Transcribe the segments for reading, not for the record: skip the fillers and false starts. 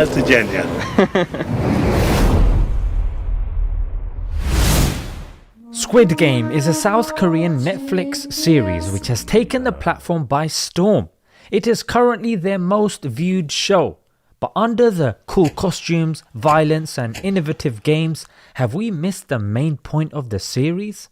codziennie. Squid Game is a South Korean Netflix series which has taken the platform by storm. It is currently their most viewed show. But under the cool costumes, violence and innovative games, have we missed the main point of the series?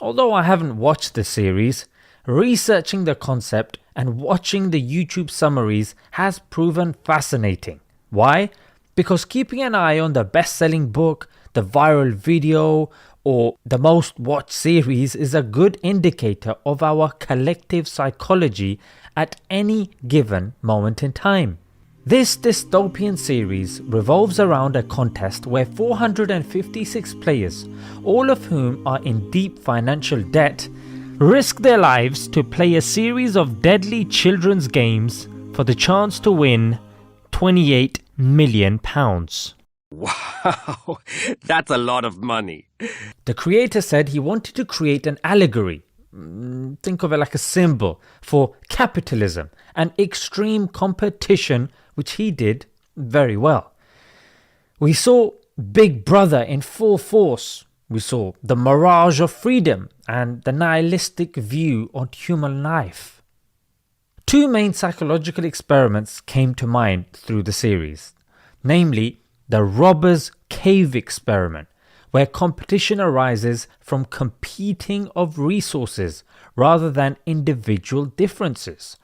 Although I haven't watched the series, researching the concept and watching the YouTube summaries has proven fascinating. Why? Because keeping an eye on the best-selling book, the viral video, or the most watched series is a good indicator of our collective psychology at any given moment in time. This dystopian series revolves around a contest where 456 players, all of whom are in deep financial debt, risk their lives to play a series of deadly children's games for the chance to win £28 million. Wow, that's a lot of money. The creator said he wanted to create an allegory, think of it like a symbol, for capitalism and extreme competition, which he did very well. We saw Big Brother in full force. We saw the mirage of freedom and the nihilistic view on human life. Two main psychological experiments came to mind through the series, namely the Robber's Cave experiment, where competition arises from competing of resources rather than individual differences.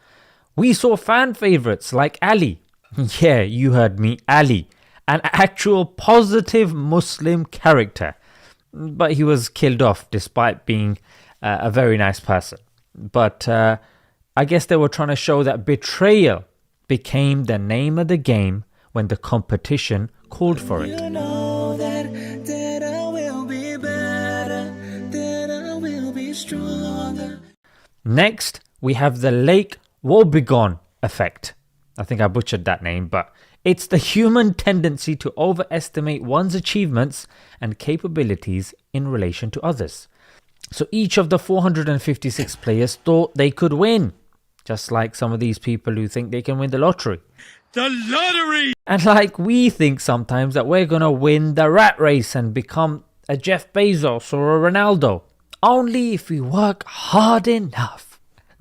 We saw fan favorites like Ali. Yeah, you heard me, Ali, an actual positive Muslim character. But he was killed off despite being a very nice person. But I guess they were trying to show that betrayal became the name of the game when the competition called for it. You know that I will be better, that I will be stronger. Next, we have the Lake Wobegon effect. I think I butchered that name, but it's the human tendency to overestimate one's achievements and capabilities in relation to others. So each of the 456 players thought they could win, just like some of these people who think they can win the lottery. The lottery! And like we think sometimes that we're going to win the rat race and become a Jeff Bezos or a Ronaldo, only if we work hard enough.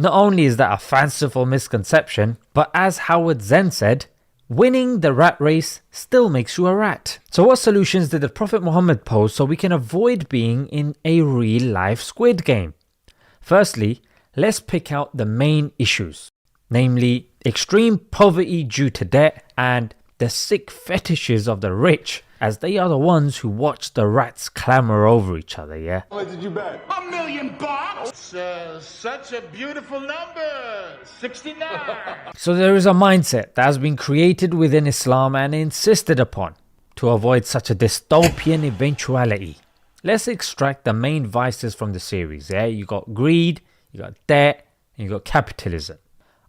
Not only is that a fanciful misconception, but as Howard Zen said, winning the rat race still makes you a rat. So what solutions did the Prophet Muhammad pose so we can avoid being in a real life Squid Game? Firstly, let's pick out the main issues, namely extreme poverty due to debt and the sick fetishes of the rich, as they are the ones who watch the rats clamor over each other, yeah? How much did you bet? $1 million. Such a beautiful number. 69. So there is a mindset that has been created within Islam and insisted upon to avoid such a dystopian eventuality. Let's extract the main vices from the series, yeah? You got greed, you got debt, and you got capitalism.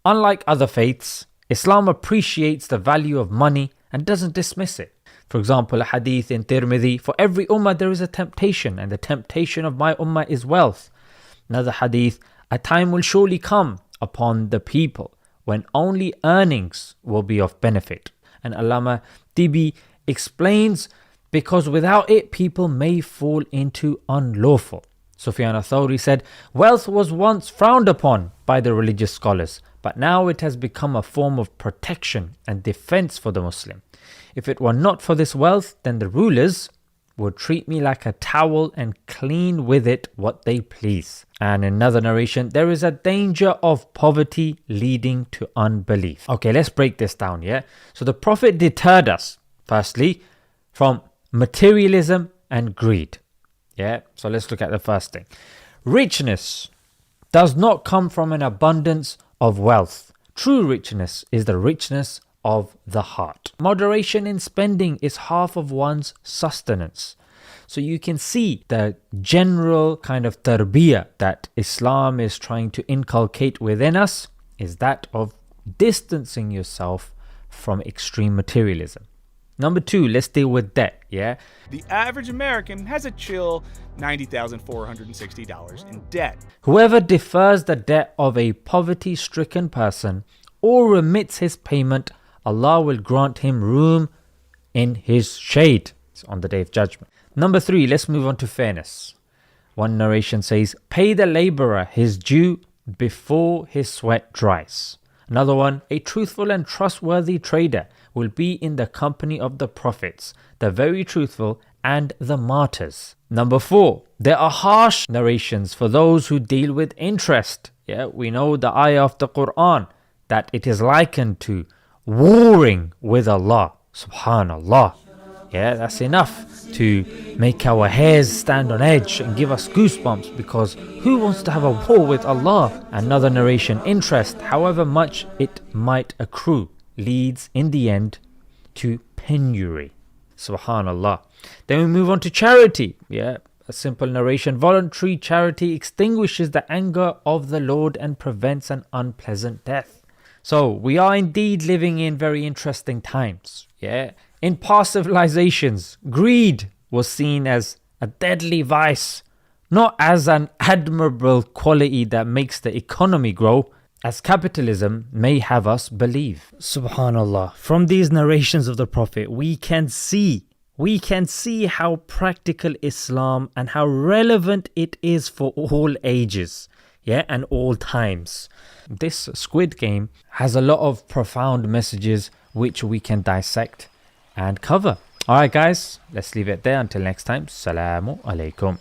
Unlike other faiths, Islam appreciates the value of money and doesn't dismiss it. For example, a hadith in Tirmidhi, for every ummah there is a temptation, and the temptation of my ummah is wealth. Another hadith, a time will surely come upon the people when only earnings will be of benefit. And Allama Tibi explains, because without it people may fall into unlawful. Sufyan al-Thawri said, wealth was once frowned upon by the religious scholars, but now it has become a form of protection and defense for the Muslim. If it were not for this wealth, then the rulers would treat me like a towel and clean with it what they please. And in another narration, there is a danger of poverty leading to unbelief. Okay, let's break this down, yeah? So the Prophet deterred us, firstly, from materialism and greed. Yeah, so let's look at the first thing. Richness does not come from an abundance of wealth. True richness is the richness of the heart. Moderation in spending is half of one's sustenance. So you can see the general kind of tarbiyah that Islam is trying to inculcate within us is that of distancing yourself from extreme materialism. Number two, let's deal with debt, yeah? The average American has a chill $90,460 in debt. Whoever defers the debt of a poverty-stricken person or remits his payment Allah will grant him room in his shade on the day of judgment. Number 3, let's move on to fairness. One narration says, pay the laborer his due before his sweat dries. Another one, a truthful and trustworthy trader will be in the company of the prophets, the very truthful and the martyrs. Number 4, there are harsh narrations for those who deal with interest. Yeah, we know the ayah of the Quran that it is likened to warring with Allah. Subhanallah. Yeah, that's enough to make our hairs stand on edge and give us goosebumps, because who wants to have a war with Allah? Another narration, interest, however much it might accrue, leads in the end to penury. Subhanallah. Then we move on to charity. Yeah, a simple narration, voluntary charity extinguishes the anger of the Lord and prevents an unpleasant death. So we are indeed living in very interesting times. Yeah, in past civilizations, greed was seen as a deadly vice, not as an admirable quality that makes the economy grow, as capitalism may have us believe. Subhanallah. From these narrations of the Prophet, we can see how practical Islam and how relevant it is for all ages, yeah, and all times. This Squid game has a lot of profound messages which we can dissect and cover. Alright guys, let's leave it there until next time. Assalamu alaikum.